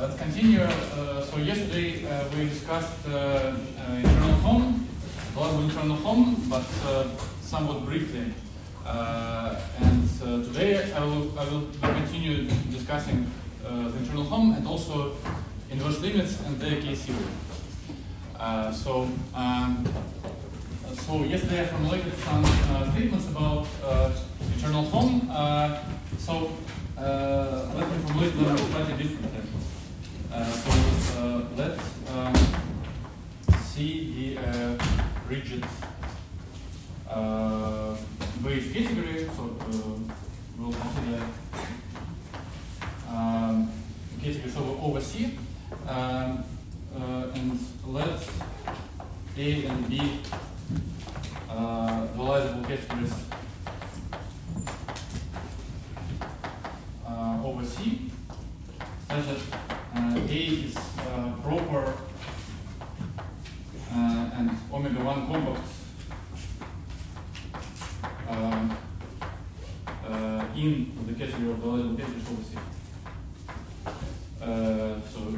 Let's continue. So yesterday we discussed internal home, global internal home, but somewhat briefly. And today I will continue discussing the internal home and also inverse limits and their case theory. So yesterday I formulated some statements about internal home. Let me formulate them slightly differently. Let's see the rigid wave category. So we'll consider categories over C, and let A and B dualizable categories over C, such that A is proper and omega-1 compact in the category of dualizable categories over C.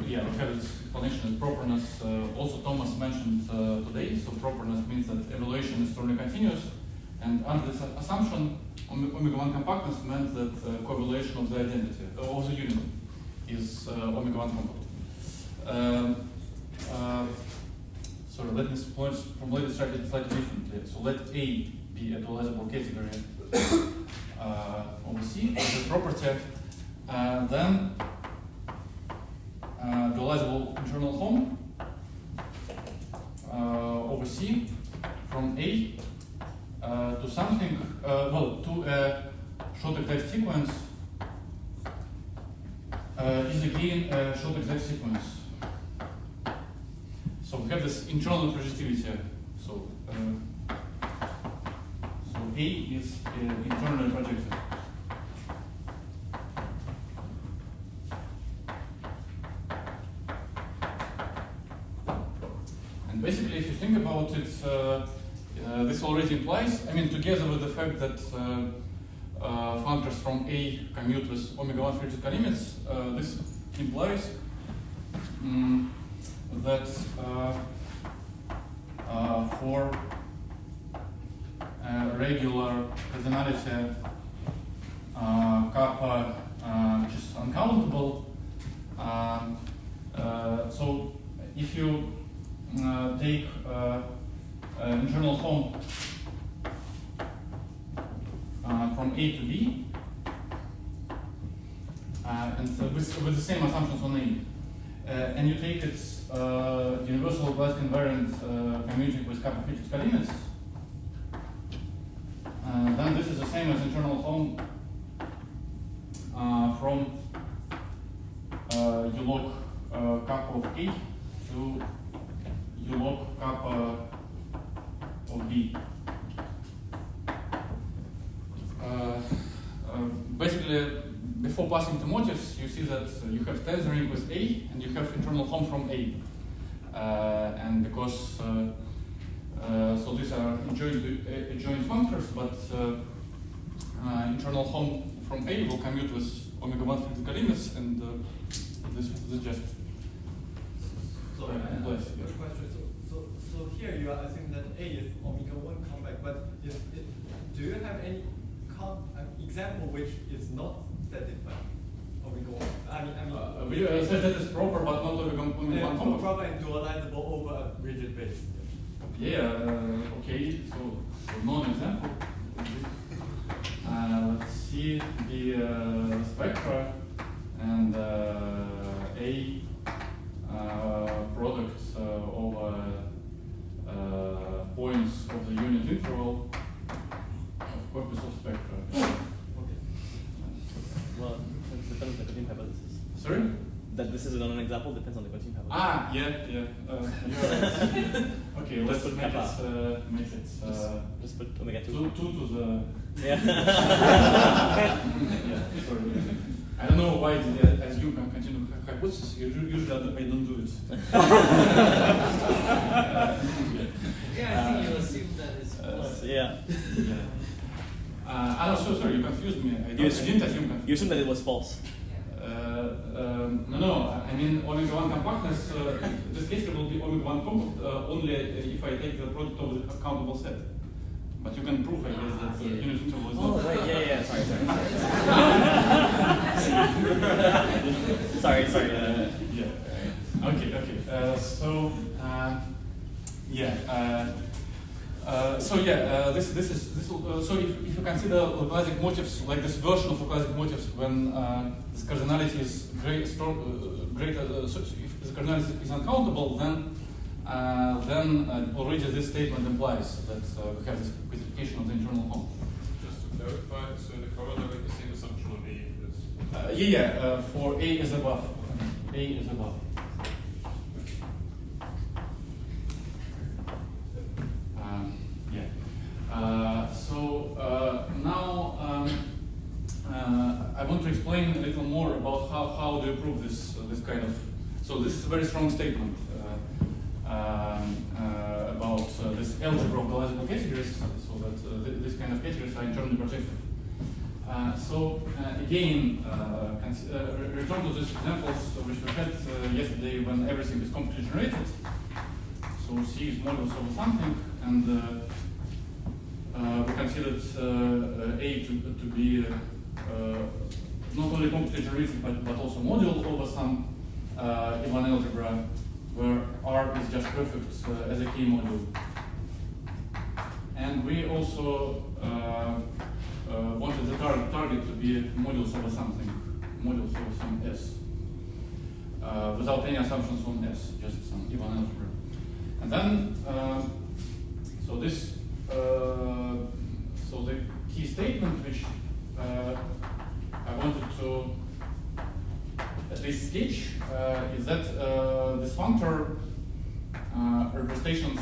We have this explanation as properness. Also, Thomas mentioned today. So properness means that evaluation is strongly continuous, and under this assumption, omega-1 compactness meant that coevaluation of the identity of the unit is omega-1 compact. Let me formulate it slightly differently. So let A be a dualizable category over C as a property, then dualizable internal home over C from A to something, to a short exact sequence is again a short exact sequence. So we have this internal projectivity. So A is internally projected. And basically, if you think about it, this already implies, together with the fact that functors from A commute with omega-1 critical limits, this implies that for regular cardinality kappa, which is uncountable, so if you take internal home from A to B, and so with the same assumptions on A, and you take its universal Gauss invariant commuting with kappa critical limits, then this is the same as internal home from u log kappa of A to u log kappa of B. Basically, before passing to motifs, you see that you have tethering with A and you have internal home from A. And because so these are adjoint functors, but internal home from A will commute with omega-1 critical limits, and this just sorry, I have a question. So here you are assuming that A is omega-1 compact, but do you have any example which is not stated by omega-1? We said that it's proper, but not omega-1 compact. Proper and dualizable over a rigid base. Okay, so non-example. Let's see the spectra and A products over points of the unit interval of corpus of spectra. Okay. Well, it depends on the continuum hypothesis. Sorry? That this is a non-example depends on the continuum hypothesis. You're right. Okay, let's make it just put omega 2. 2 to the. Yeah. Sorry. I don't know why did I assume continuum hypothesis. Usually I don't do it. I think you assume that it's false. Yeah. I'm so sorry, you confused me. I didn't assume. You assumed that it was false. No, I mean omega 1 compactness, this case will be omega 1 compact only if I take the product of the countable set. But you can prove, I guess, that unit interval is not. Oh, right, yeah, sorry. Yeah. Okay. So if you consider localizing motifs like this version of localizing motifs when this cardinality is greater, so if the cardinality is uncountable, then already this statement implies that we have this specification of the internal home. Just to clarify, so the corollary is the same assumption on A is. For A is above. A is above. Now I want to explain a little more about how do you prove this kind of. So this is a very strong statement about this algebra of the logical categories. So that this kind of categories are internally projective. Again, return to these examples which we had yesterday when everything is completely generated. So C is modulus over something, and we considered A to be not only completely generated but also module over some even algebra where R is just perfect as a key module. And we also wanted the target to be modulus over something, modulus over some S, without any assumptions on S, just some even algebra. And then, so the key statement which I wanted to at least sketch is that this functor representations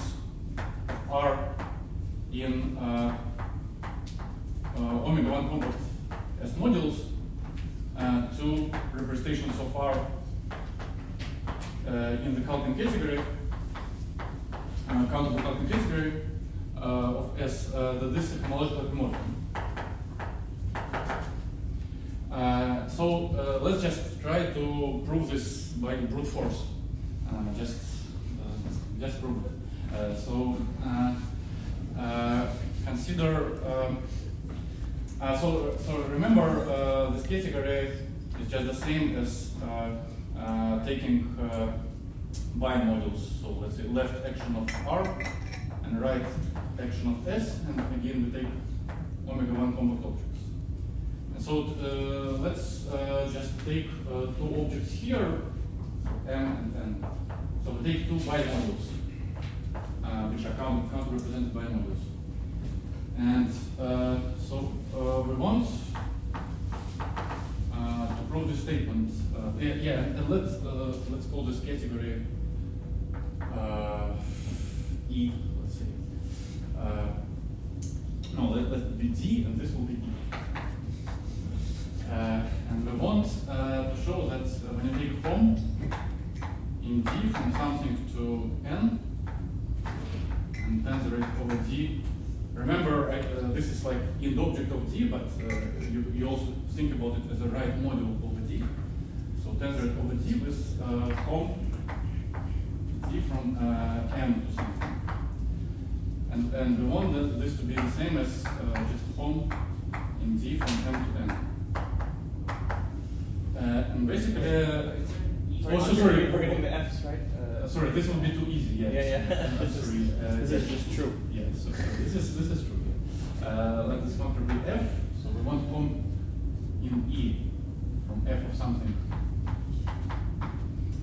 are in omega 1 compact as modules, two representations of R in the Kalkin category, countable Kalkin category of S, that this is homological epimorphism. Let's just try to prove this by brute force. Just prove it. Consider. So remember, this category is just the same as taking bind modules. So let's say left action of R and right action of S, and again we take omega 1 compact objects. And so let's just take two objects here, M and N. So we take two bind modules, which are counter-represented by modules. And we want to prove this statement. And let's call this category E. Let's say. Let be D, and this will be E. And we want to show that when you take from in D from something to N, and tensor over D. Remember, this is like in the object of D, but you also think about it as a right module over D. So tensor over D with home D from M to something. And we want this to be the same as just home in D from M to N. And basically, Sorry, we're getting the F's, right? Sorry, this will be too easy. Yeah. Sorry, this is just true. Yeah, so this is true. Let this functor be F. So we want home in E from F of something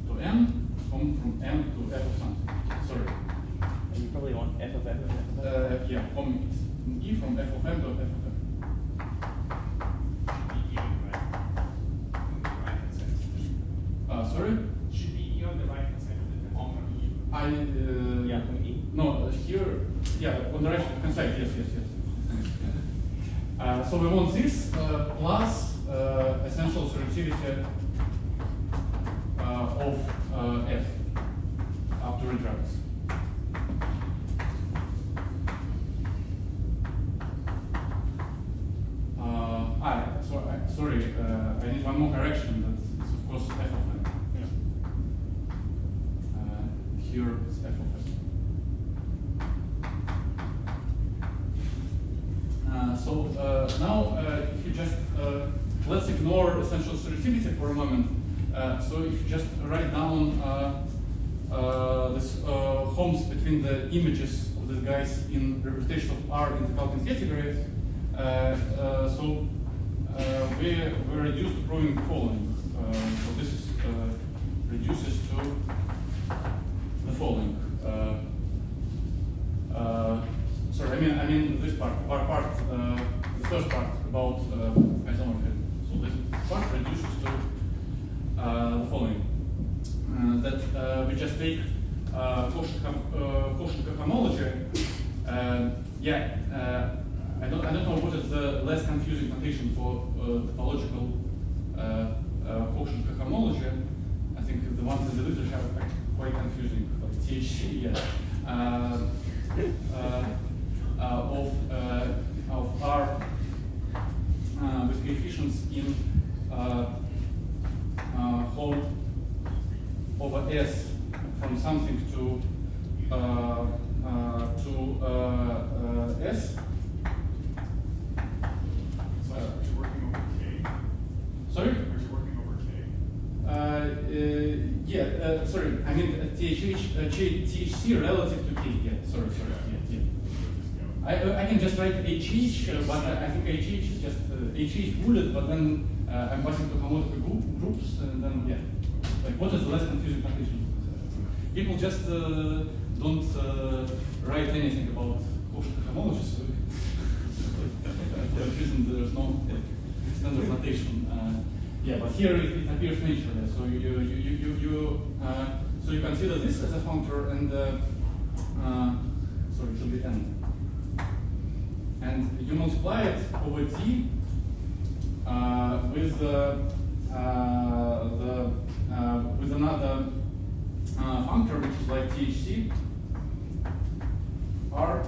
to M, home from M to F of something. Sorry. And you probably want F of M and F of M? Yeah, home in E from F of M to F of M. Sorry? Should be E on the right hand side of the tensor. Yeah, from E. No, here, on the right hand side, yes. So we want this plus essential selectivity of F after retracts. Sorry, I need one more correction. here it's f of s. Now if you just let's ignore essential associativity for a moment. So if you just write down this homes between the images of these guys in representation of R in the Kalkin category, we're reduced to proving the following. So this is reduces to the following. Sorry, I mean this part. The first part about isomorphism. So this part reduces to the following: that we just take quotient cohomology. I don't know what is the less confusing notation for topological quotient cohomology. I think the ones in the literature are quite confusing, like THC, of R with coefficients in whole over S from something to S. So are you working over K? Sorry? Are you working over K? Sorry, I mean THC relative to K. Yeah, sorry. I can just write HH, but I think HH is just HH bullet, but then I'm passing to homological groups, and then like what is the less confusing notation? People just don't write anything about quotient homology, so for that reason there's no standard notation. But here it appears naturally. So you consider this as a functor, and sorry, it should be n. And you multiply it over t with another functor, which is like THC R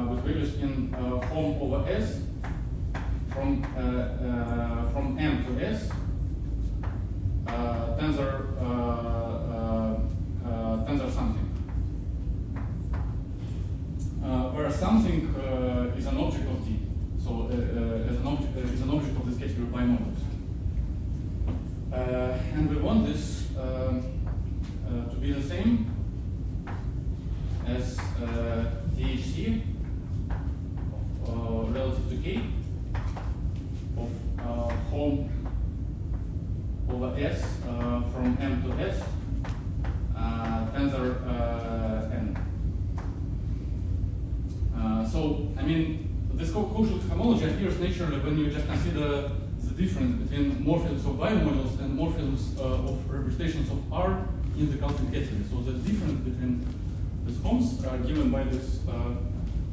with values in home over S from M to S tensor something. Where something is an object of T, so is an object of this category bimodals. And we want this to be the same as THC relative to K of home over S from M to S tensor n. So, I mean, this quotient homology appears naturally when you just consider the difference between morphisms of bimodules and morphisms of representations of R in the Kalkin category. So the difference between these homes are given by this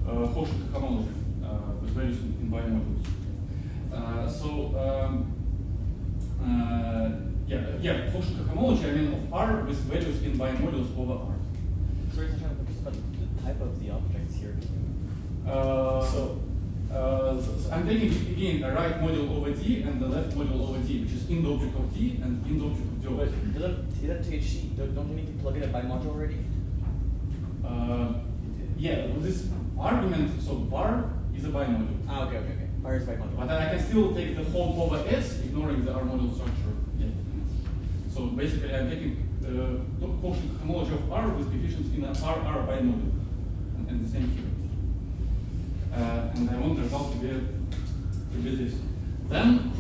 quotient homology with values in bimodules. Quotient homology, I mean, of R with values in bimodules over R. Sorry, Sasha, but the type of the objects here. I'm taking again a right module over D and the left module over D, which is in the object of D and in the object of D over D. Isn't THC, don't you need to plug in a bimodule already? With this argument, so bar is a bimodule. Okay. Bar is bimodule. But I can still take the home over S, ignoring the R module structure. Yeah. So basically, I'm taking the quotient homology of R with coefficients in an R bimodule, and the same here. And I want the result to be this. Then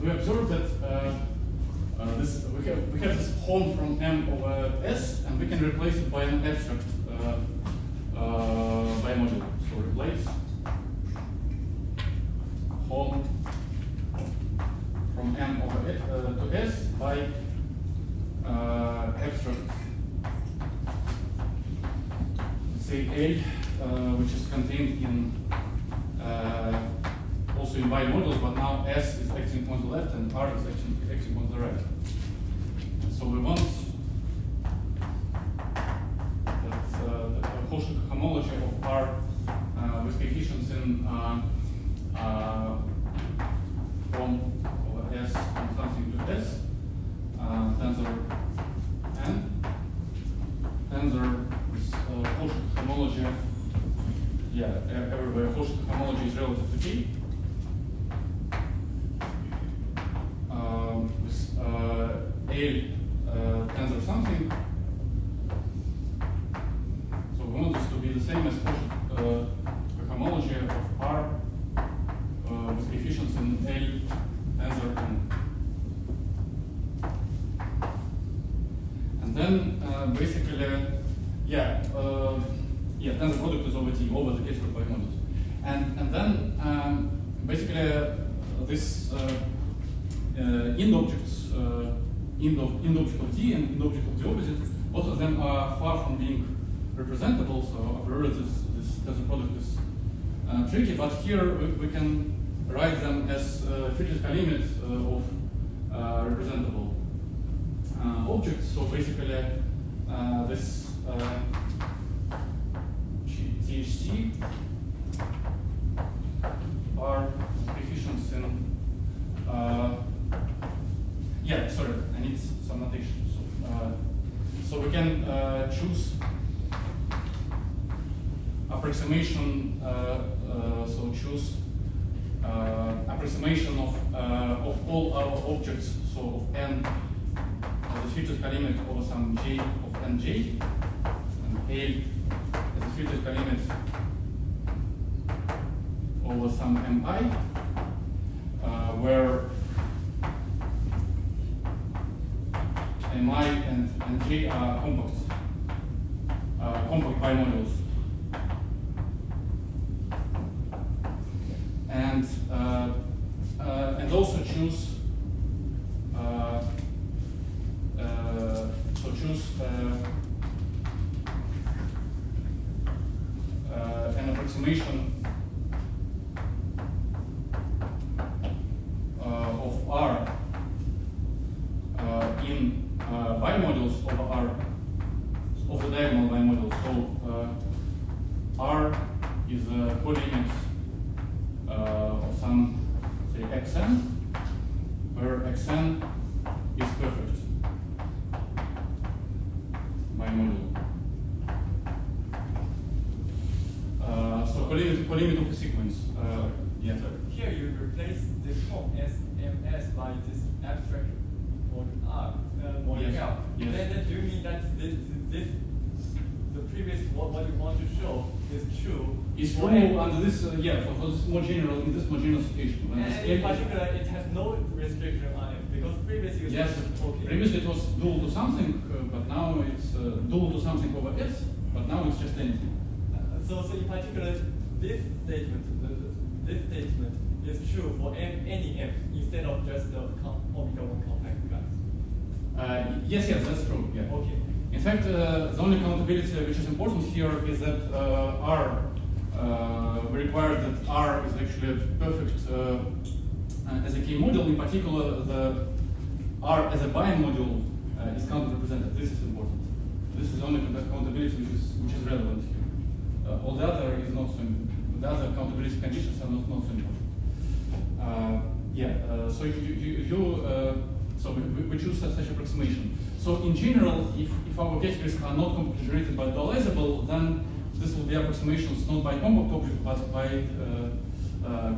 we observe that we have this home from M over S, and we can replace it by an abstract bimodule. So replace home from M over to S by abstract, say A, which is contained in also in bimodules, but now S is acting on the left and R is acting on the right. So we want that the quotient homology of R with coefficients in everywhere Cauchy homology is relative to T. With A tensor something. So we want this to be the same as Cauchy homology of R with coefficients in A tensor N. And then basically, tensor product is over T, over the case group by modulus. And then basically this end objects, end object of D and end object of the opposite, both of them are far from being representable, so a priori this tensor product is tricky, but here we can write them as physical limits of representable objects. So basically this THC are coefficients in I need some notation. So we can choose approximation. So choose approximation of all our objects. So of n as a physical limit over some j of nj, and a as a physical limit over some mi, where mi and j are compact bimodules. And also choose an approximation of R in bimodules over R of the diagonal bimodules. So R is a coordinate of some, say, xn, where xn is perfect bimodule. So colimit of a sequence. Yes. So here you replace this form SMS by this abstract module R, module Yes. L. Yes. Then do you mean that the previous what you want to show is true? Is for true n? under this, for this more general, in this more general situation. When And this in L- particular, it has no restriction on it because previously you Yes, said, okay. previously it was dual to something, but now it's dual to something over S, but now it's just anything. So in particular, this statement is true for any m instead of just the omega 1 compact class. Yes, that's true. Yeah. Okay. In fact, the only countability which is important here is that R, we require that R is actually perfect as a K module. In particular, the R as a bi-module is counter-represented. This is important. This is the only countability which is relevant here. All the other is not so important. The other countability conditions are not so important. So we choose such approximation. So in general, if our categories are not compactly generated but dualizable, then this will be approximations not by compact object but by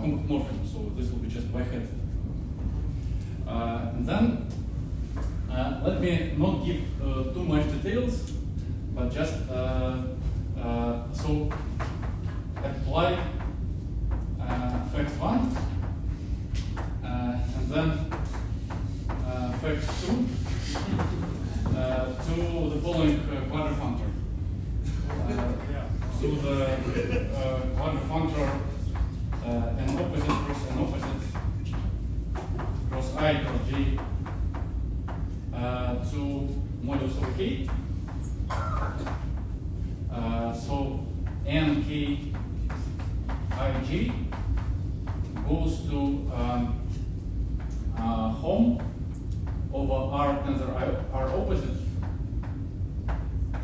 compact morphism. So this will be just by head. And then let me not give too much details, but just so apply fact 1 and then fact 2 to the following quadrifunctor. To the quadrifunctor an opposite cross I cross J to modulus of K. So nk ij goes to home over R tensor R opposite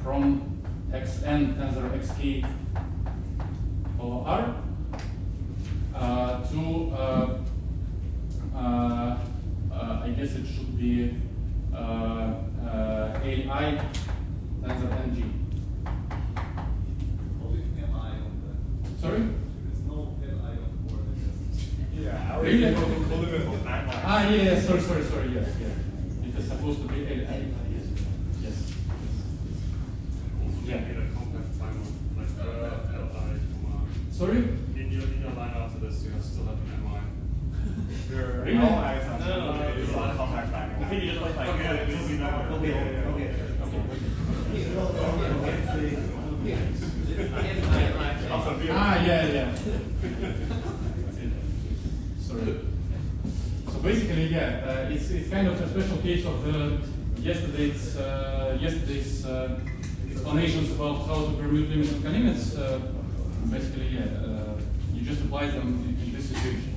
from xn tensor xk over R to I guess it should be AI tensor ng. Holding MI on Sorry? Really? Ah, Yeah, sorry, yes. It is supposed to be yes. Yeah. Sorry? In your line after this, you still have an MI. Really? It's not a compact line. I think you just like Yeah. Sorry. So basically, it's kind of a special case of yesterday's explanations about how to permute limits and colimits. Basically, you just apply them in this situation.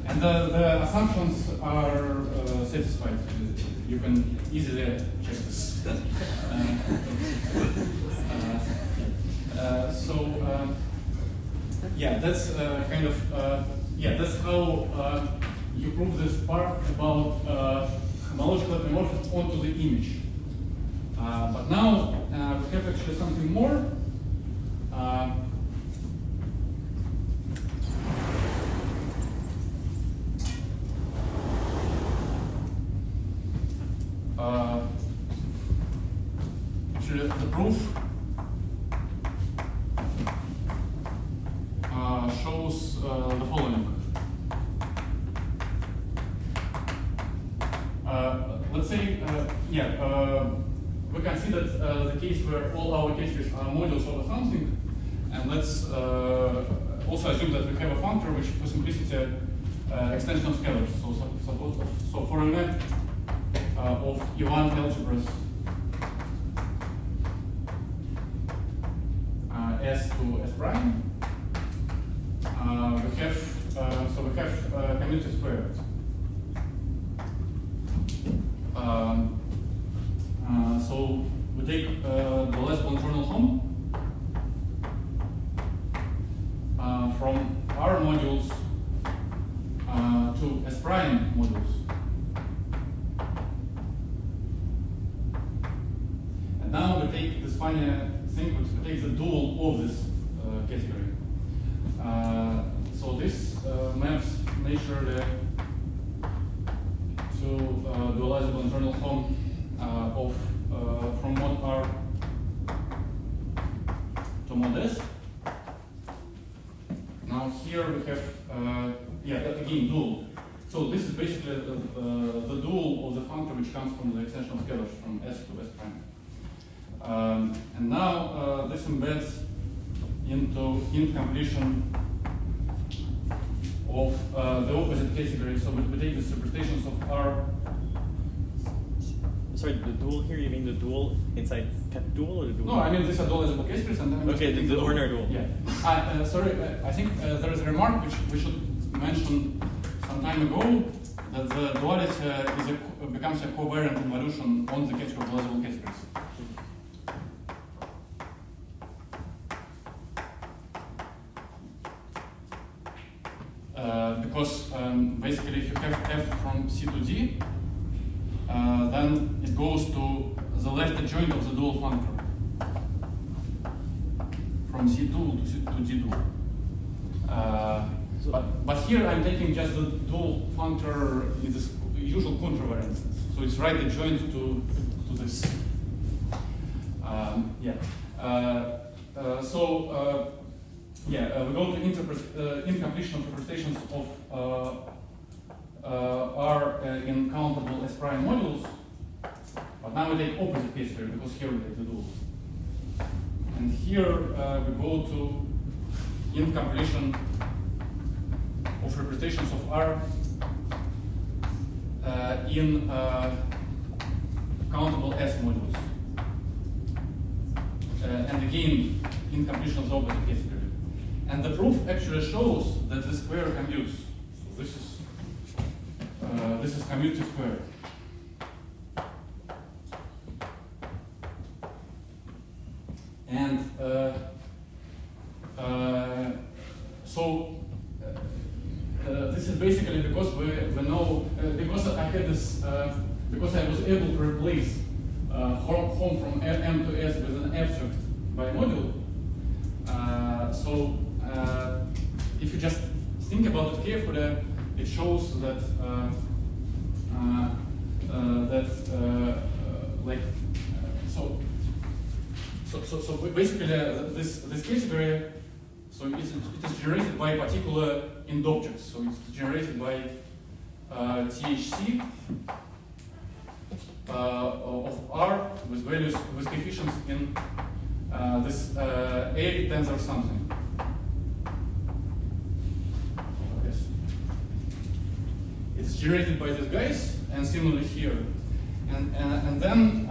And the assumptions are satisfied. You can easily check this. That's kind of that's how you prove this part about homological epimorphism onto the image. But now we have actually something more. Actually, the proof shows the following. Let's say, we can see that the case where all our cases are modules over something, and let's also assume that we have a functor which, for simplicity, extension of scalars. So for a map of Ivan algebras S to S prime, we have community squared. So we take the less internal home from R modules to S prime modules. And now we take this funny thing, which we take the dual of this category. So this maps naturally to dualizable internal home of from mod R to mod S. Now here we have again dual. So this is basically the dual of the functor which comes from the extension of scalars from S to S prime. And now this embeds into completion of the opposite category. So we take the superstations of R. Sorry, the dual here, you mean the dual inside dual or the dual? No, I mean these are dualizable categories and then okay, the ordinary dual. Yeah. Sorry, I think there is a remark which we should mention some time ago, that the duality becomes a covariant involution on the category of dualizable categories. Because basically if you have F from C to D, then it goes to the left adjoint of the dual functor from C2 to D2. But here I'm taking just the dual functor in this usual contravariance. So it's right adjoint to this. We go to incompletion of representations of R in countable S prime modules, but now we take opposite case here because here we take the dual. And here we go to incompletion of representations of R in countable S modules. And again, incompletion of the opposite case here. And the proof actually shows that the square commutes. So this is commutative square. And this is basically because we know because I had this because I was able to replace home from M to S with an abstract by module. If you just think about it carefully, it shows that so basically this category, so it is generated by a particular end object. So it's generated by THC of R with values with coefficients in this A tensor something. Yes. It's generated by these guys, and similarly here. And then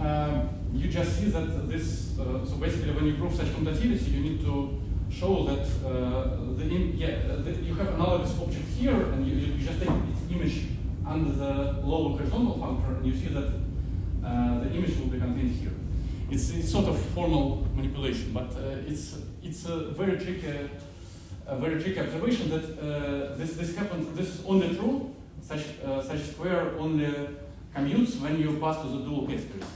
you just see that this, so basically when you prove such commutativity, you need to show that you have analogous object here, and you just take its image under the lower horizontal functor, and you see that the image will be contained here. It's sort of formal manipulation, but it's a very tricky observation that this happens. This is only true. Such square only commutes when you pass to the dual categories.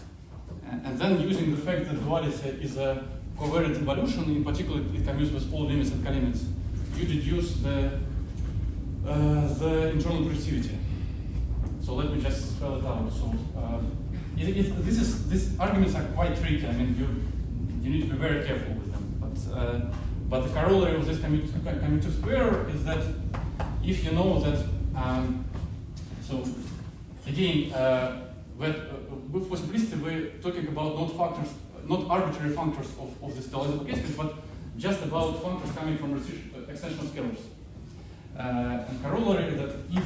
And then using the fact that duality is a covariant evolution, in particular it commutes with all limits and colimits, you deduce the internal projectivity. So let me just spell it out. So these arguments are quite tricky. I mean, you need to be very careful with them. But the corollary of this commutative square is that if you know that, so again, with simplicity we're talking about not arbitrary functors of the scalable cases, but just about functors coming from extension of scalars. And corollary is that if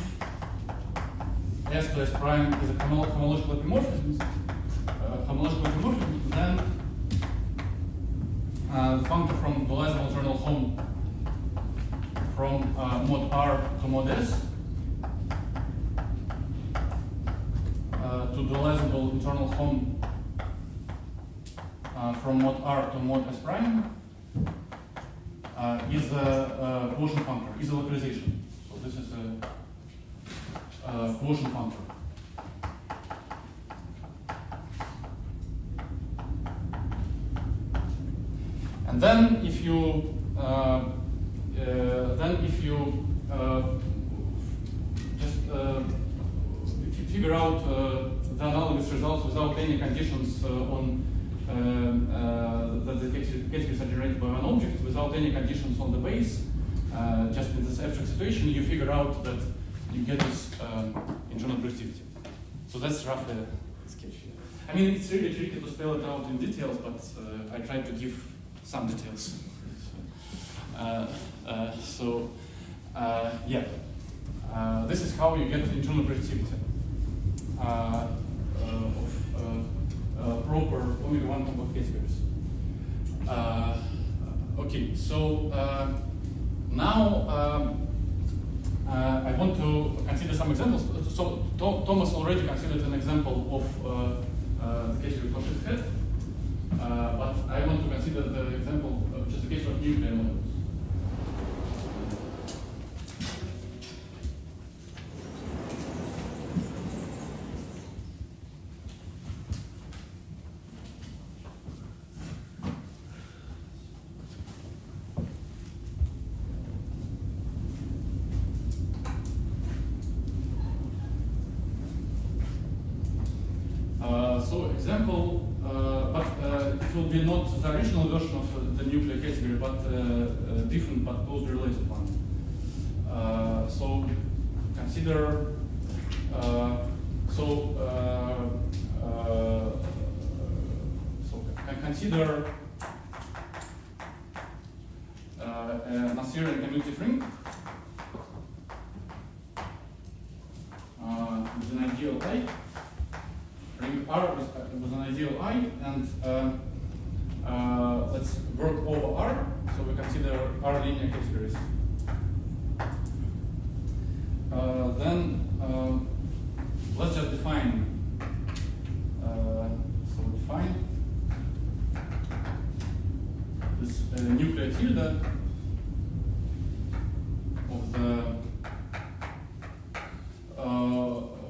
S to S prime is a homological epimorphism, then the functor from the Leibniz internal home from mod R to mod S to the Leibniz internal home from mod R to mod S prime is a quotient functor, is a localization. So this is a quotient functor. And then if you if you figure out the analogous results without any conditions on that the categories are generated by one object, without any conditions on the base, just in this abstract situation, you figure out that you get this internal projectivity. So that's roughly the sketch. I mean, it's really tricky to spell it out in details, but I tried to give some details. This is how you get internal projectivity of proper omega-1 compact categories. Okay, so now I want to consider some examples. So Thomas already considered an example of the category closest head, but I want to consider the example of just the case of nuclear models. So example, but it will be not the original version of the nuclear category, but different but closely related one. So consider, consider a Nasserian commutative ring with an ideal I. Ring R with an ideal I, and let's work over R, so we consider R linear categories. Then let's just define, define this nuclear tilde of the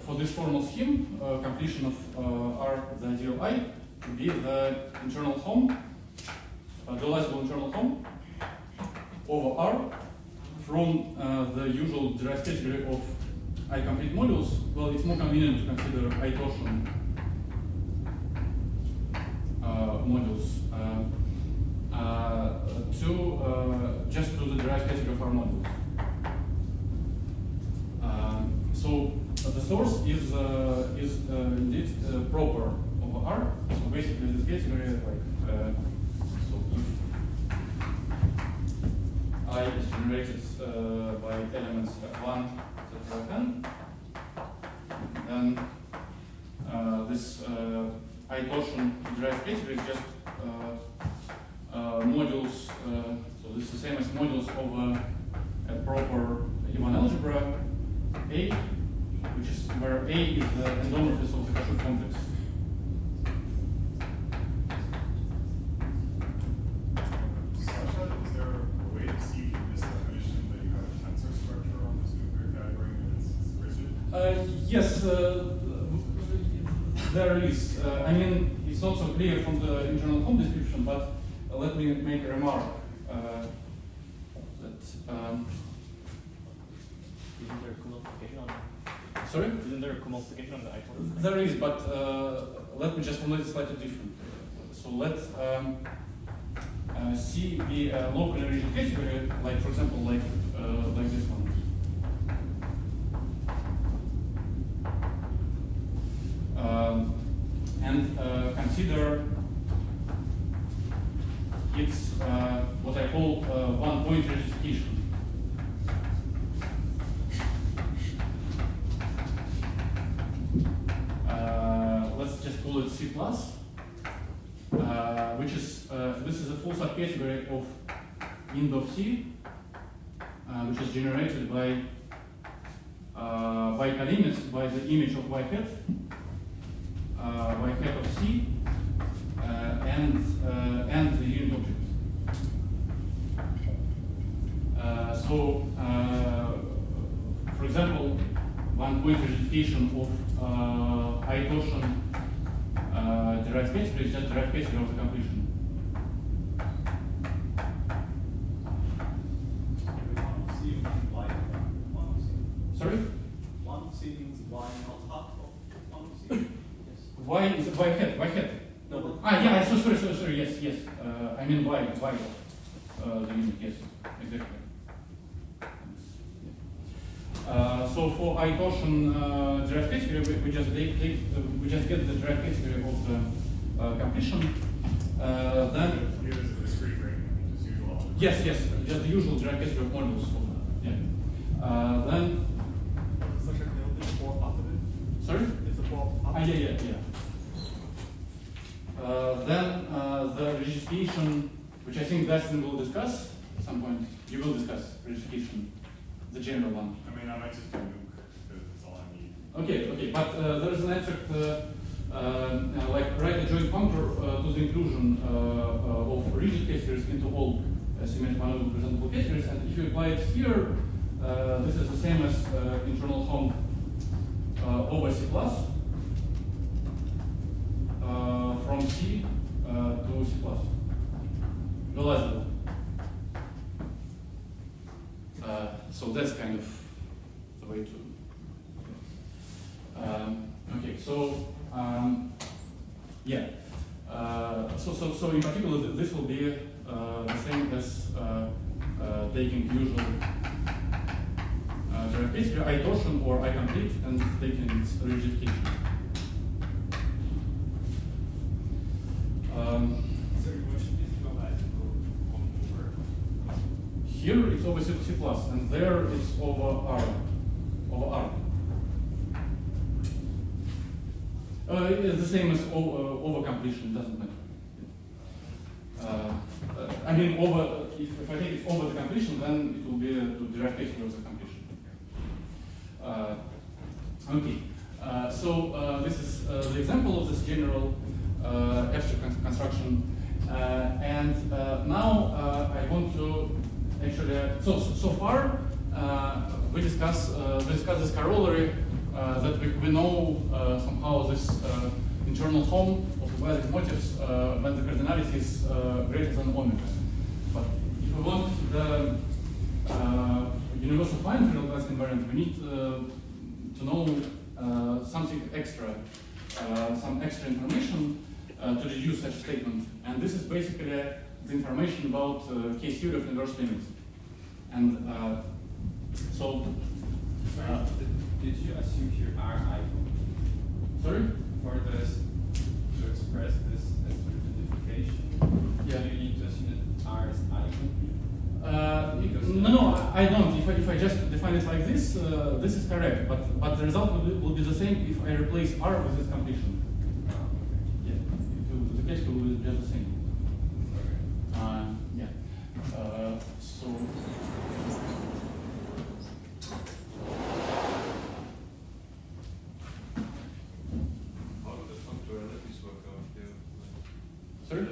for this formal scheme, completion of R, the ideal I, to be the internal home, dualizable internal home over R from the usual derived category of I-complete modules, well, it's more convenient to consider I-torsion modules just to the derived category of our modules. So the source is indeed proper over R. So basically, this category like so if I is generated by elements F1, etc. N, then this I-torsion derived category is just modules. So this is the same as modules over a proper even algebra A, which is where A is the endomorphism of the Kashuk complex. Sasha, is there a way to see from this definition that you have a tensor structure on this nuclear category and it's rigid? Yes, there is. I mean, it's not so clear from the internal home description, but let me make a remark that. Isn't there a multiplication on Sorry? Isn't there a multiplication on the I-torsion? There is, but let me just formulate it slightly different. So let C be a locally rigid category, like for example, like this one. And consider its what I call one-point rigidification. Let's just call it C+, which is this is a full subcategory of int of C, which is generated by colimits by the image of y hat of C and the unit object. So, for example, one-point rigidification of I-torsion derived category is just derived category of the completion. Sorry? One of C means y not half of one of C. Yes. Y is y hat. No, but Yeah. Sorry. Yes. I mean y of the unit. Yes, exactly. So for I-torsion derived category, we just get the derived category of the completion. Then Here is a discrete ring, just usual algebra. yes, just the usual derived category of modules. Yeah. Then Sasha, can you do the four part of it? sorry. It's the four part. Yeah. Then the rigidification, which I think Dustin will discuss at some point. You will discuss rigidification, the general one. I mean, I might just do nuke, because it's all I need. Okay. But there is an abstract, like write a joint counter to the inclusion of rigid categories into all symmetric presentable categories, and if you apply it here, this is the same as internal home over C+. From C to C+. Realizable. So that's kind of the way to. Okay, so yeah. So in particular, this will be the same as taking usual derived category I-torsion or I-complete and taking its rigidification. So you want to visualize it over. Here it's over C++, and there it's over R. It's the same as over completion, doesn't matter. I mean, if I take it over the completion, then it will be to derived category of the completion. Okay, so this is the example of this general abstract construction, and now I want to actually. So far we discuss this corollary that we know somehow this internal home of the basic motifs when the cardinality is greater than omega. But if we want the universal find real class invariant, we need to know something extra, some extra information to deduce such a statement. And this is basically the information about case theory of inverse limits. And so. Did you assume here R icon? Sorry? For this, to express this as unification, Yeah. do you need to assume that R is icon? No, I don't. If I just define it like this, this is correct. But the result will be the same if I replace R with this completion. Yeah, the case will be just the same. Yeah. So. How do the functionalities work out here? Sorry?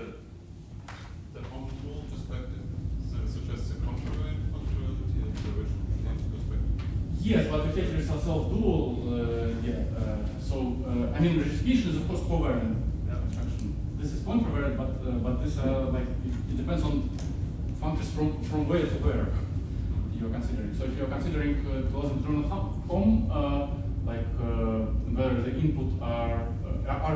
The home rule perspective, suggests a contravariant functionality and the original perspective. Yes, but the categories are self-dual. I mean, registration is of course covariant construction. This is contravariant, but this like it depends on functions from where to where you're considering. So if you're considering closed internal home, where the input are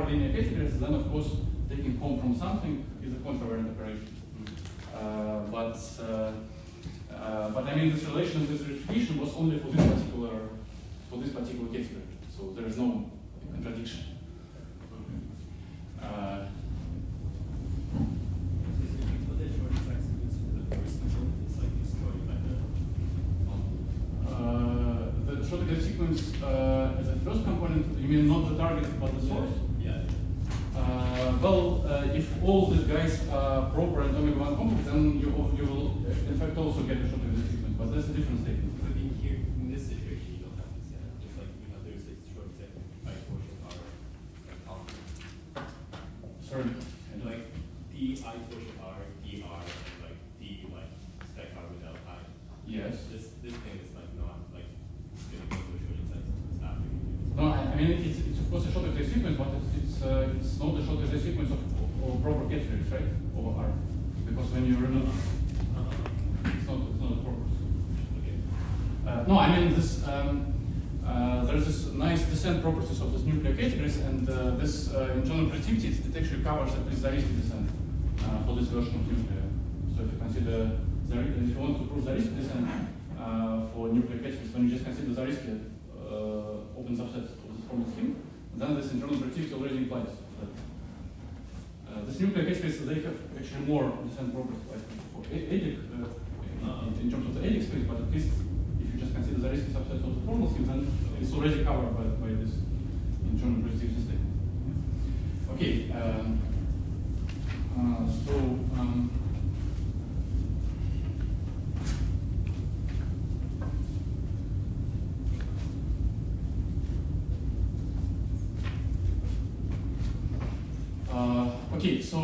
linear categories, then of course taking home from something is a contravariant operation. But I mean, this relation of this registration was only for this particular category. So there is no contradiction. The short sequence as a first component, you mean not the target but the source? Yeah. If all these guys are proper and omega 1 compact, then you will in fact also get a short sequence, but that's a different statement. But in here, in this situation, you don't have this. Yeah, just like there's a short set by portion R Sorry. like D I portion R, D R, and like D like stack R without I. Yes. This thing is like not like going to go to a short set. It's happening. No, I mean it's of course a short sequence, but it's not a short sequence of proper categories, right? Over R, because when you remove, it's not a proper. Okay. No, I mean this. There's this nice descent properties of these nuclear categories, and this in general productivity it actually covers at least the risk descent for this version of nuclear. So if you consider if you want to prove the risk descent for nuclear categories, when you just consider the risk open subsets of this formal scheme, then this internal productivity already implies that this nuclear categories they have actually more descent properties like for ADIC in terms of the ADIC space, but at least if you just consider the risky subset of the formal scheme, then it's already covered by this internal productivity statement. Okay, so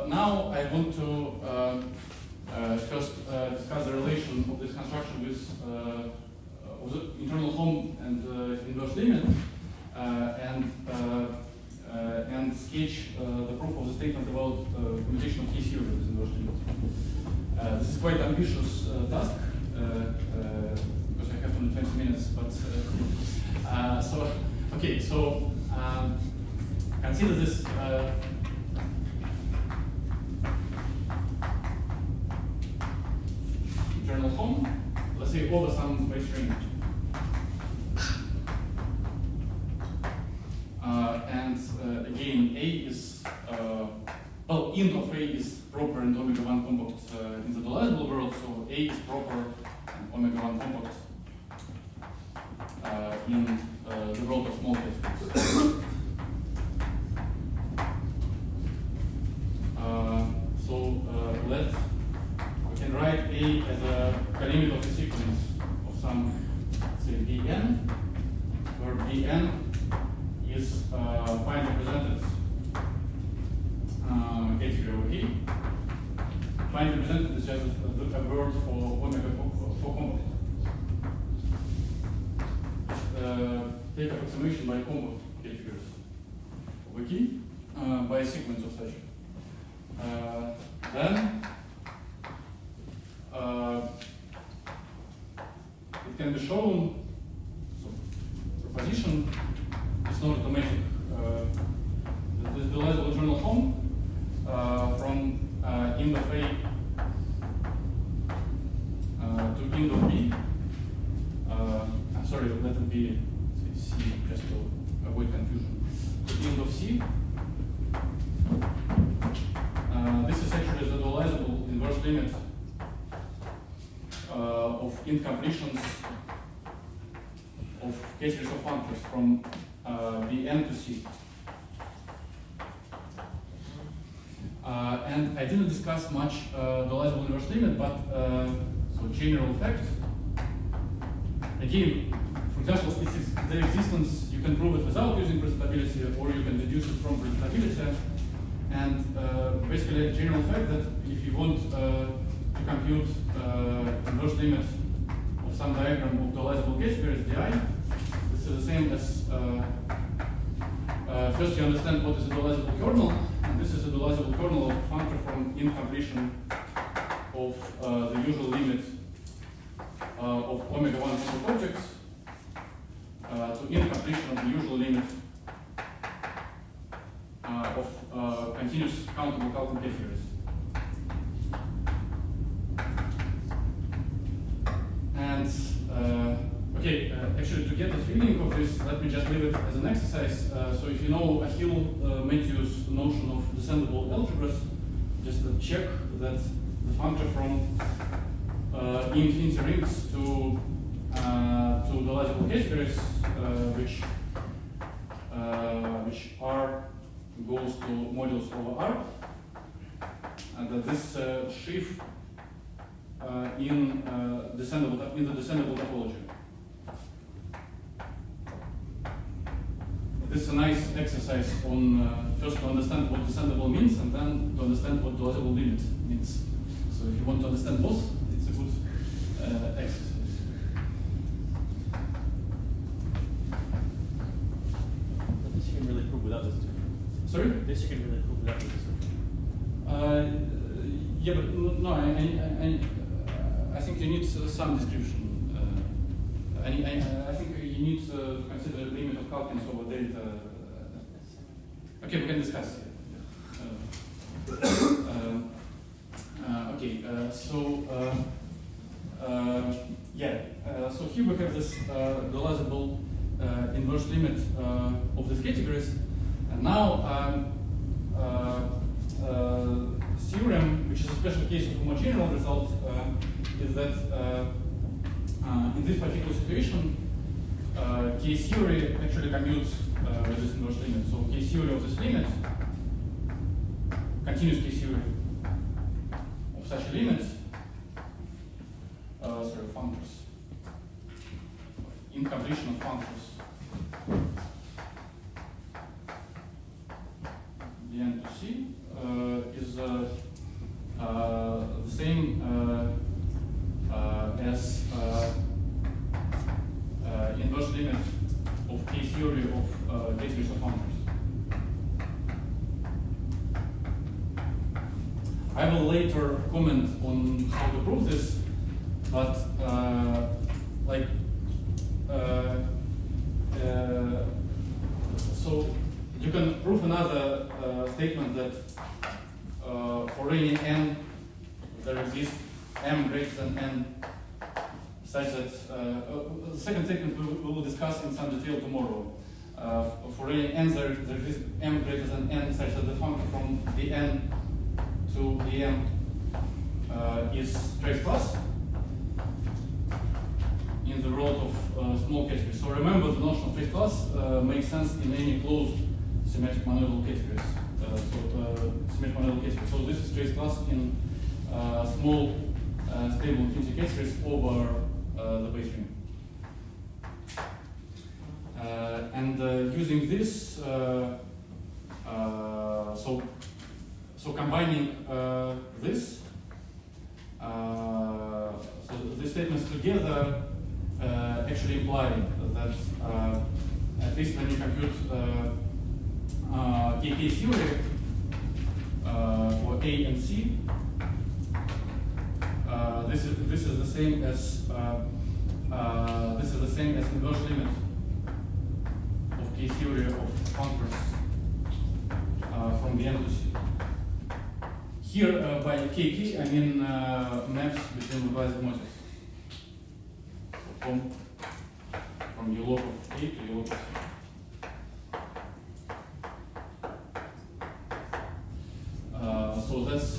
now I want to first discuss the relation of this construction with of the internal home and inverse limit, and sketch the proof of the statement about commutation of case theory with inverse limit. This is quite ambitious task because I have only 20 minutes. But consider this. Internal home, let's say over some space range. Again, A is, int of A is proper and omega 1 compact in the dualizable world, so A is proper and omega 1 compact in the world of small cases. We can write A as a colimit of the sequence of some, say, Bn, where Bn is finally represented category over E. Finally represented is just a word for omega for compact. Take approximation by compact categories over key by a sequence of such. Then it can be shown. So proposition is not automatic. This dealizable internal home from end of A to end of B. I'm sorry, let it be C just to avoid confusion. To end of C. This is actually the dualizable inverse limit of incompletions of categories of functors from Bn to C. And I didn't discuss much dualizable inverse limit, but so general effect. Again, for example, it's their existence, you can prove it without using predictability, or you can deduce it from predictability. And basically, a general fact that if you want to compute inverse limit of some diagram of dualizable categories, di, this is the same as first you understand what is a dualizable kernel, and this is a dualizable kernel of functor from incompletion of the usual limit of omega 1 complex objects to incompletion of the usual limit of continuous countable Calkin categories. And actually, to get a feeling of this, let me just leave it as an exercise. So if you know Achille-Matthews' notion of descendable algebras, just check that the functor from infinity rings to dualizable categories, which R goes to modulus over R, and that this sheaf in the descendable topology. This is a nice exercise on first to understand what descendable means, and then to understand what dualizable limit means. So if you want to understand both, it's a good exercise. This you can really prove without this. Sorry? This you can really prove without this. Yeah, but no, I think you need some description. I think you need to consider the limit of Calkins over delta. Okay, we can discuss it. So here we have this dualizable inverse limit of these categories, and now theorem, which is a special case of homogeneal result, is that in this particular situation, case theory actually commutes with this inverse limit. So case theory of this limit, continuous case theory of such a limit, functors, incompletion of functors, Bn to C, is the same as inverse limit of case theory of categories of functors. I will later comment on how to prove this, but so you can prove another statement that for any n there exists m greater than n, such that the second statement we will discuss in some detail tomorrow. For any n there exists m greater than n, such that the function from the n to the m is trace class in the world of small categories. So remember, the notion of trace class makes sense in any closed symmetric monoidal categories. Symmetric monoidal categories. So this is trace class in small stable infinity categories over the base ring. And using this, so combining this, so these statements together actually imply that at least when you compute KK theory for A and C, this is the same as same as inverse limit of K theory of functors from the N to C. Here, by KK, I mean maps between localized motifs. So from U log of A to U log of C. So that's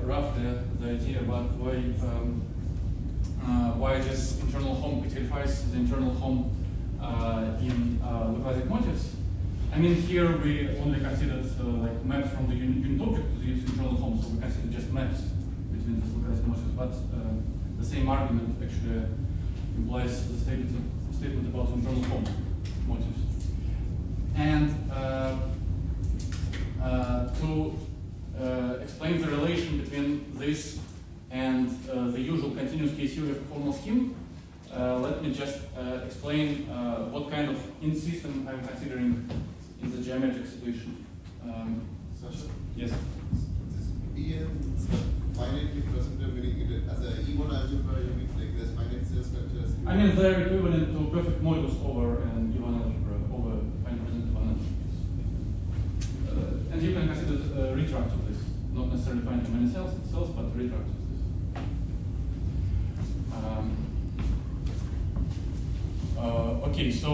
roughly the idea about why this internal home categorifies the internal home in localized motifs. I mean, here we only considered like maps from the unit object to this internal home, so we consider just maps between these localized motifs. But the same argument actually implies the statement about internal home motifs. And to explain the relation between this and the usual continuous K theory of a formal scheme, let me just explain what kind of in-system I'm considering in the geometric situation. Sasha? Yes? This En is finitely present, meaning it as a E1 algebra, you mean like there's finite cell structures? I mean, they're equivalent to perfect modulus over an E1 algebra, over finite present one algebra. And you can consider retracts of this, not necessarily finite many cells, but retracts of this. Okay, so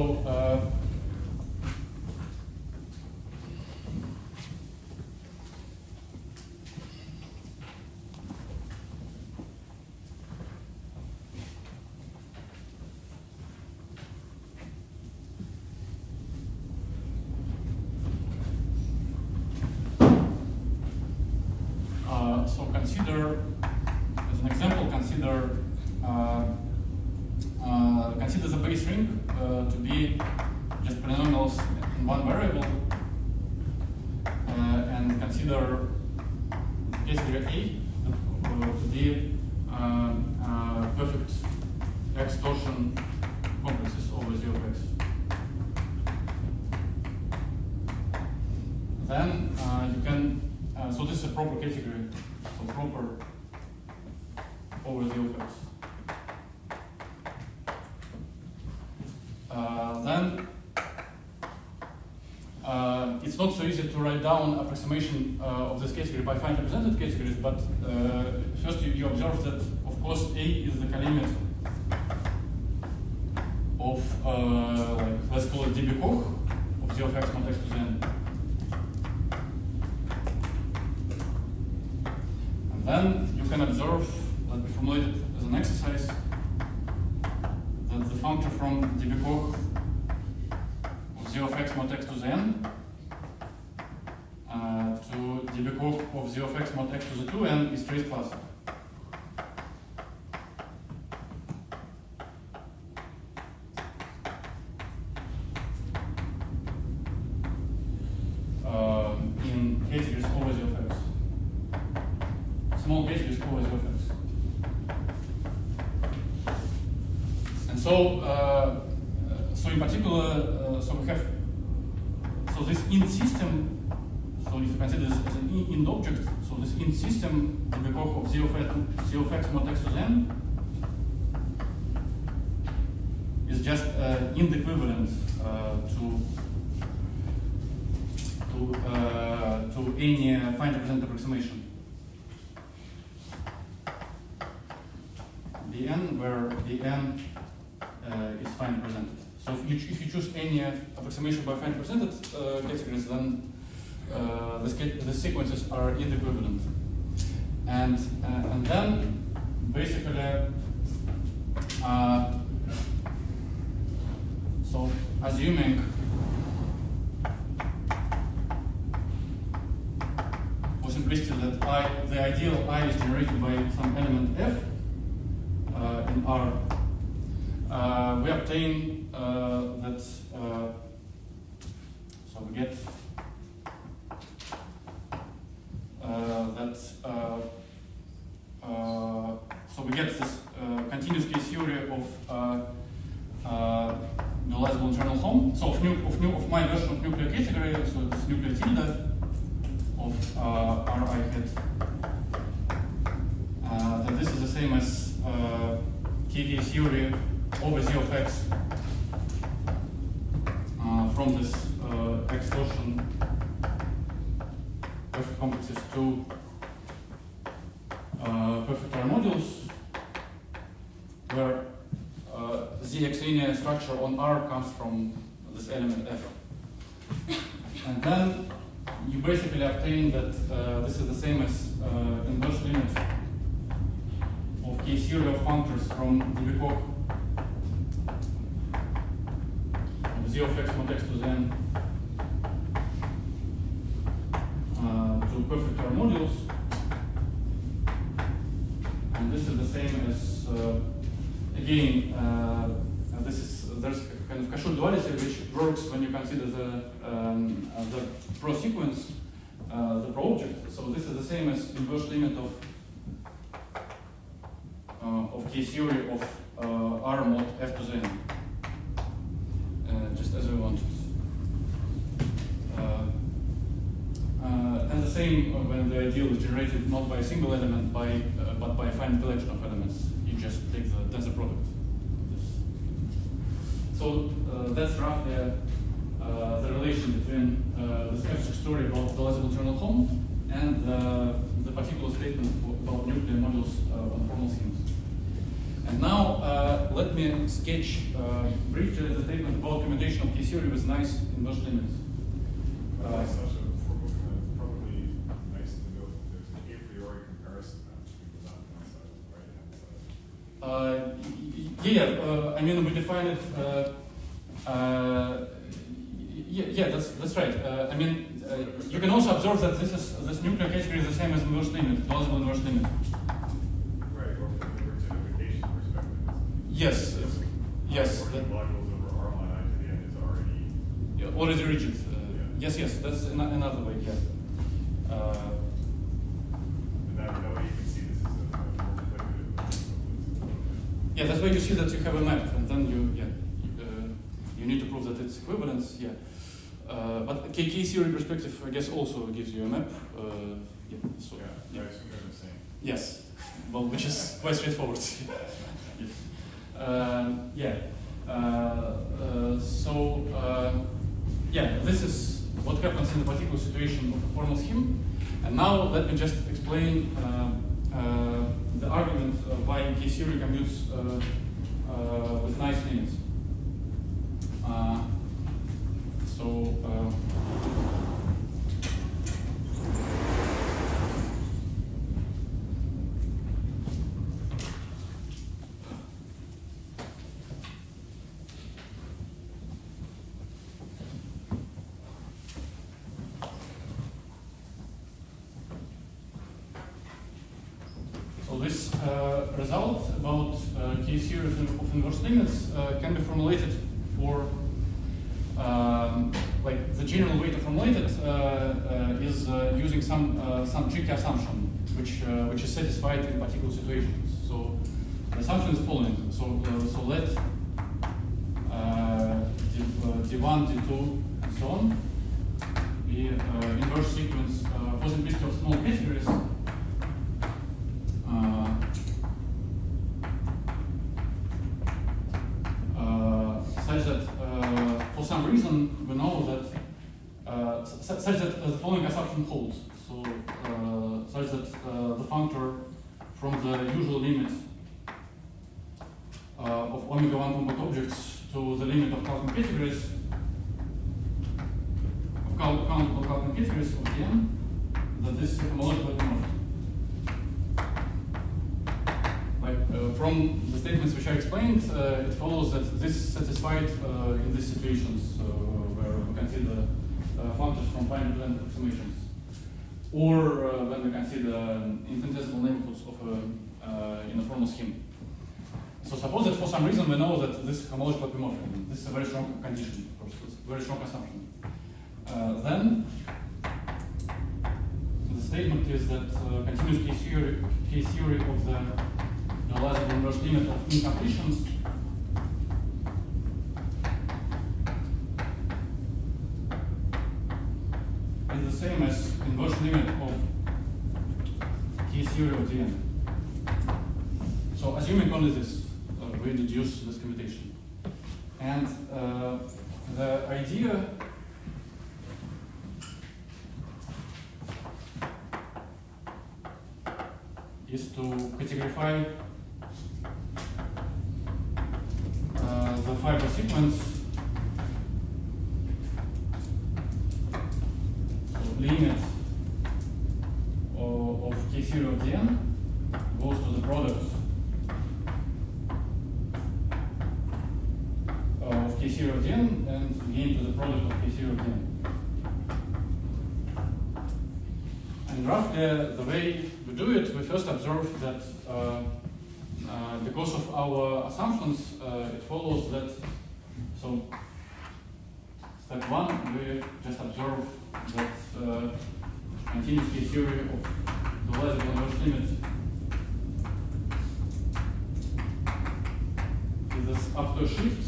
consider, as an example, consider the base ring to be just polynomials in one variable, and consider case theory A to be perfect X torsion complexes over Z of X. Then you can, so this is a proper category, so proper over Z of X. Then it's not so easy to write down approximation of this category by finely represented categories, but first you observe that, of course, A is the colimit of, like, let's call it dB Koch of Z of X mod X to the N. And then you can observe, let me formulate it as an exercise, that the function from dB Koch of Z of X mod X to the N to dB Koch of Z of X mod X to the 2N is trace class. In categories over Z of X. Small categories over Z of X. And so, so in particular, so we have, so this in system, so if you consider this as an in object, so this in system, dB Koch of Z of X mod X to the N is just equivalent to any finely represented approximation. Bn, where Bn is finely represented. So if you choose any approximation by finely represented categories, then the sequences are inequivalent. And then basically, so assuming for simplicity that the ideal I is generated by some element f in R, we obtain that, so we get so we get this continuous K theory of generalizable internal home. So of my version of nuclear category, so this nuclear tilde of Ri hat. That this is the same as KK theory over Z of X from this extortion perfect complexes to perfect R modules, where the X linear structure on R comes from this element F. And then you basically obtain that this is the same as inverse limit of K series of functors from the epoch of Z of X mod X to the N to perfect R modules. And this is the same as, again, there's kind of Cauchy duality which works when you consider the pro sequence, the pro object. So this is the same as inverse limit of K theory of R mod F to the N, just as we wanted. And the same when the ideal is generated not by a single element, but by a finite collection of elements. You just take the tensor product. So that's roughly the relation between this abstract story about the logical internal home and the particular statement about nuclear modules on formal schemes. And now let me sketch briefly the statement about commutation of K theory with nice inverse limits. Sasha, before moving on, it's probably nice to note that there's an a priori comparison map between the left-hand side and the right-hand side. I mean, we define it. That's right. I mean, you can also observe that this nuclear category is the same as inverse limit, plausible inverse limit. Right, or from the rectification perspective. Yes. Yes. Working modules over R line I to the end is already. Yeah, already rigid. Yes. That's another way. Yeah. And that way you can see this is a multiplicative. Yeah, that's why you see that you have a map, and then you need to prove that it's equivalence. Yeah. But K theory perspective, I guess, also gives you a map. I assume they're the same. Yes. Well, which is quite straightforward. Yes. This is what happens in the particular situation of a formal scheme. And now let me just explain the argument why K theory commutes with nice limits. This result about K series of inverse limits can be formulated for like the general way to formulate it is using some tricky assumption which is satisfied in particular situations. So the assumption is following. So let D1, D2, and so on be inverse sequence for simplicity of small categories. Such that for some reason we know that such that the following assumption holds. So such that the functor from the usual limit of omega 1 compact objects to the limit of countable categories of Dn, that this is homologically morphed. From the statements which I explained, it follows that this is satisfied in these situations where we consider functors from finite blend approximations, or when we consider infinitesimal neighborhoods of in a formal scheme. So suppose that for some reason we know that this is homologically morphic. This is a very strong condition, of course. It's a very strong assumption. Then the statement is that continuous K theory of the logical inverse limit of incompletions is the same as inverse limit of K theory of Dn. So assuming only this, we deduce this commutation. And the idea idea is to categorize the fiber sequence limit of K0 of Dn goes to the product of K0 of Dn and again to the product of K0 of Dn. And roughly the way we do it, we first observe that because of our assumptions, it follows that, so step one, we just observe that continuous K theory of the less converged limit is this after shift.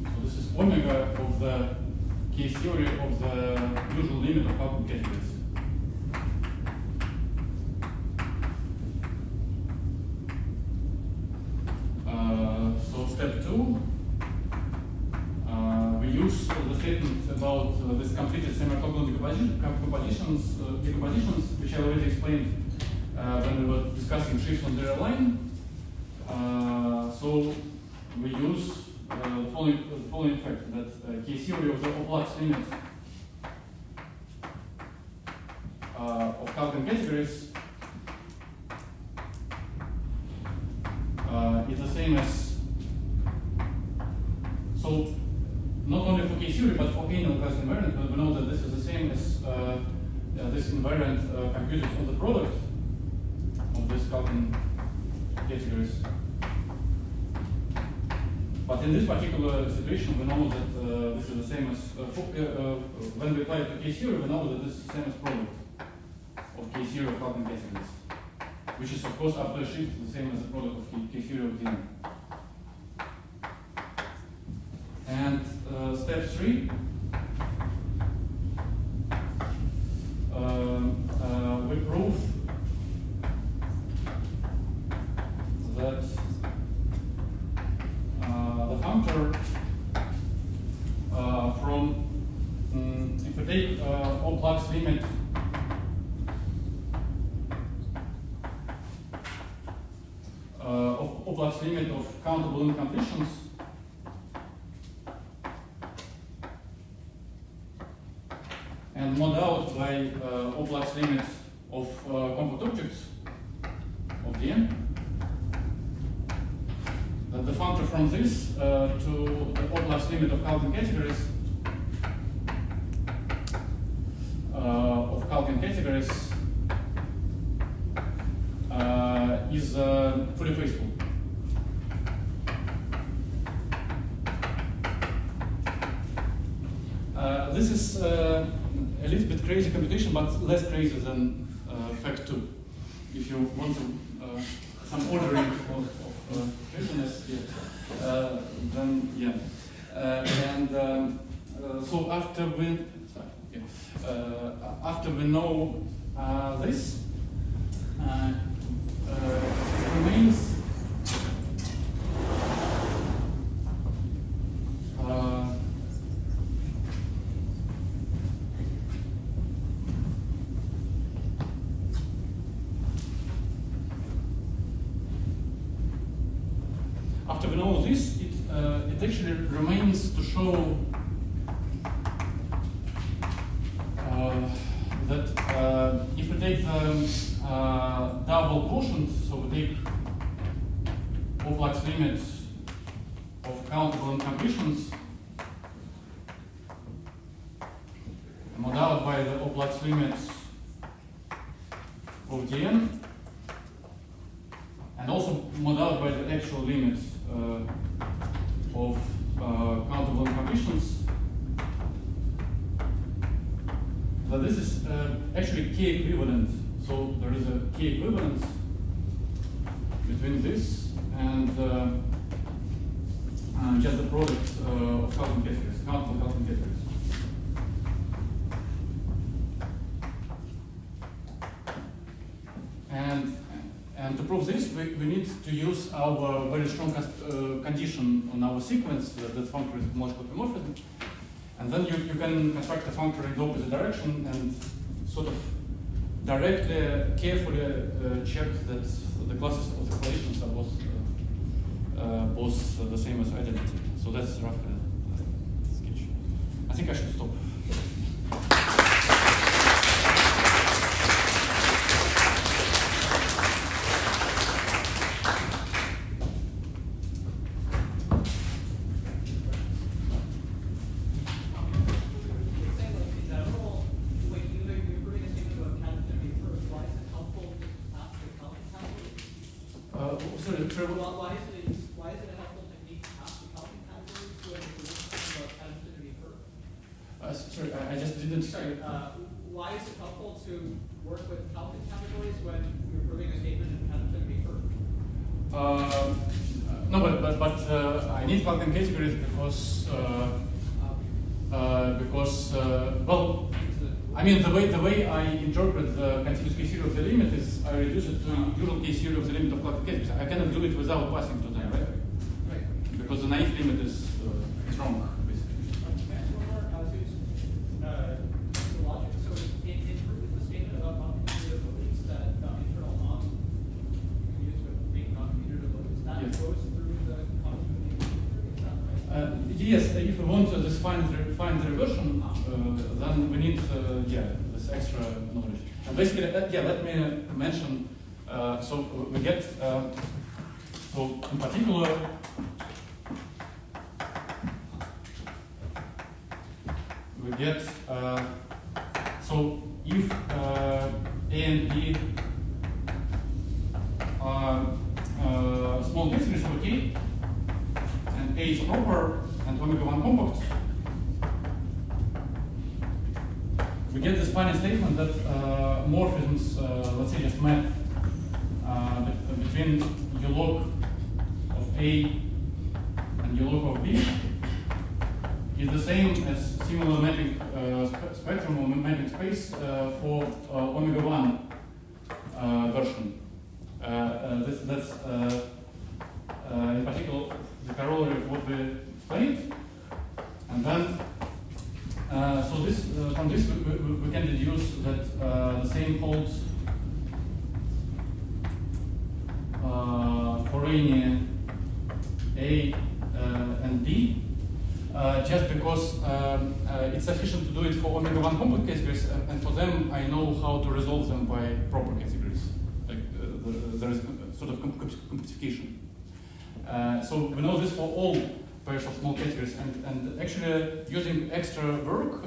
So this is omega of the K theory of the usual limit of Halkin categories. So step two, we use the statement about this completed semi-orthogonal decompositions, which I already explained when we were discussing shift on the line. So we use the following fact that K theory of the Oplats limit of Halkin categories is the same as, so not only for K theory but for any class invariant, but we know that this is the same as this invariant computed on the product of these Halkin categories. But in this particular situation, we know that this is the same as, when we apply it to K theory, we know that this is the same as product of K theory of Halkin categories, which is of course after a shift the same as the product of K theory of Dn. And step three, we prove that the functor from, if we take Oplats limit of Oplats limit of countable incompletions, and mod out by Oplats limit of compact objects of Dn, that the functor from this to the Oplats limit of Halkin categories is fully faithful. This is a little bit crazy computation, but less crazy than fact 2. If you want to, some ordering of craziness, yeah. Then yeah. So after we know this, it remains after we know this, it actually remains to show that if we take the double quotient, so we take Oplats limit of countable incompletions, mod out by the Oplats limit of Dn, and also mod out by the actual limit of countable incompletions. But this is actually K equivalent. So there is a K equivalence between this and just the product of Halkin categories, countable Halkin categories. And to prove this, we need to use our very strong condition on our sequence that this functor is homological homomorphism. And then you can construct a functor in the opposite direction and sort of directly, carefully check that the classes of the coalitions are both the same as identity. So that's roughly the sketch. I think I should stop. Why is it a helpful technique to ask the counting categories when you're talking about additivity curve? Sorry, I just didn't. Why is it helpful to work with counting categories when you're proving a statement in additivity curve? No, but I need counting categories because well, I mean the way I interpret the continuous case theory of the limit is I reduce it to usual case theory of the limit of counting categories. I cannot do it without passing to them, right? Right. Because the naive limit is wrong, basically. The logic. So it proves the statement about non-commutative modes that internal non used with being non-commutative modes that Yes. goes through the continuity theory. Is that right? Yes, if we want to define the reversion, then we need this extra knowledge. And basically, let me mention. So we get so in particular. We get so if A and B are small categories of K, and A is proper and omega 1 compact, we get this funny statement that morphisms, let's say just map between U log of A and U log of B is the same as similar mapping spectrum or mapping space for omega 1 version. That's in particular the corollary of what we explained. And then, so this from this we can deduce that the same holds for any A and D. Just because it's sufficient to do it for omega 1 compact categories, and for them I know how to resolve them by proper categories. Like there is sort of compactification. So we know this for all pairs of small categories, and actually using extra work,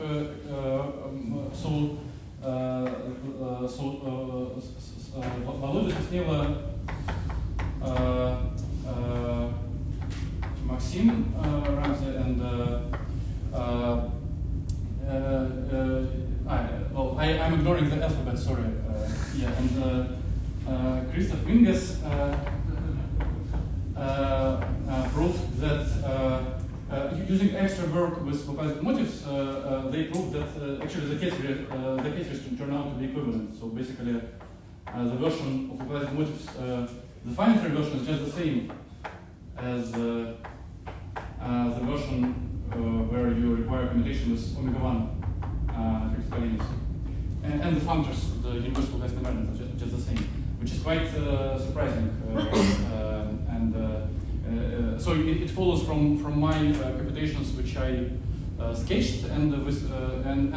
Володя Снила, Maxim Ramsey, and I'm ignoring the alphabet, sorry. And Christoph Minges proved that using extra work with localized motifs, they proved that actually the categories turn out to be equivalent. So basically, the version of localized motifs, the finite version is just the same as the version where you require commutation with omega 1 fixed coordinates. And the functors, the universal localized invariants are just the same, which is quite surprising. So it follows from my computations, which I sketched, and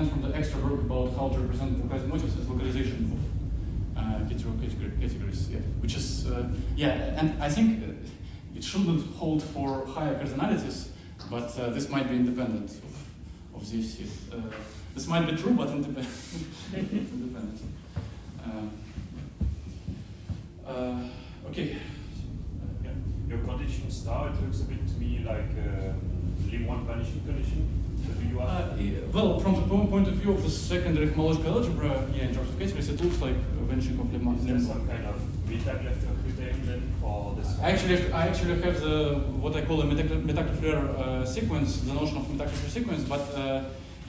from the extra work about how to represent localized motifs as localization of categories. Yeah. Which is and I think it shouldn't hold for higher cardinalities, but this might be independent of this. This might be true, but independent. Okay. Your condition star, it looks a bit to me like lim one vanishing condition. So do you have? Well, from the point of view of the secondary homological algebra, in terms of categories, it looks like a vanishing of lim. Is there some kind of meta-Leffler criterion then for this? I actually have what I call a meta-Leffler sequence, the notion of meta-Leffler sequence, but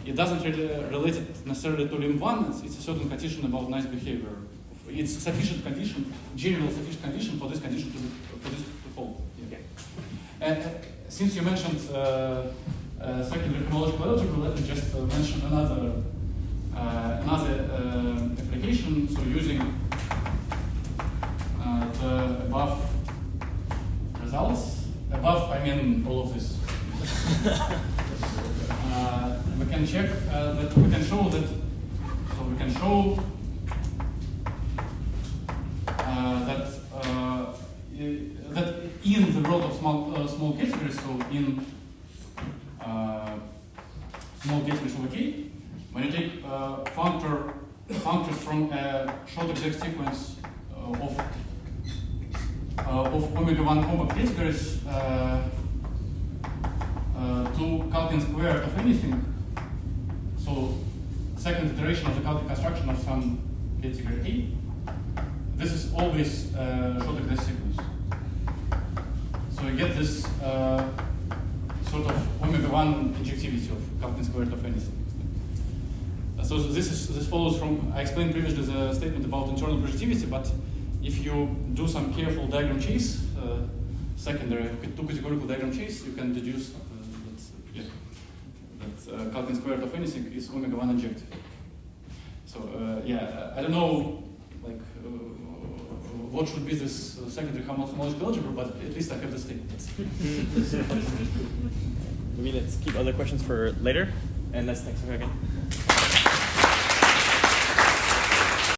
it doesn't really relate it necessarily to lim1. It's a certain condition about nice behavior. It's sufficient condition, general sufficient condition for this condition to hold. Yeah. Since you mentioned secondary homological algebra, let me just mention another application. So using the above results, above I mean all of this. We can check that we can show that. So we can show that in the world of small categories, so in small categories over K, when you take functors from a short exact sequence of omega-1 compact categories to Kalkin squared of anything, so second iteration of the Kalkin construction of some category A, this is always short exact sequence. So you get this sort of omega-1 injectivity of Kalkin squared of anything. So this follows from, I explained previously the statement about internal projectivity, but if you do some careful diagram chase, secondary two categorical diagram chase, you can deduce that Kalkin squared of anything is omega-1 injective. So I don't know like what should be this secondary homological algebra, but at least I have the statement. Maybe let's keep other questions for later, and let's thanks again.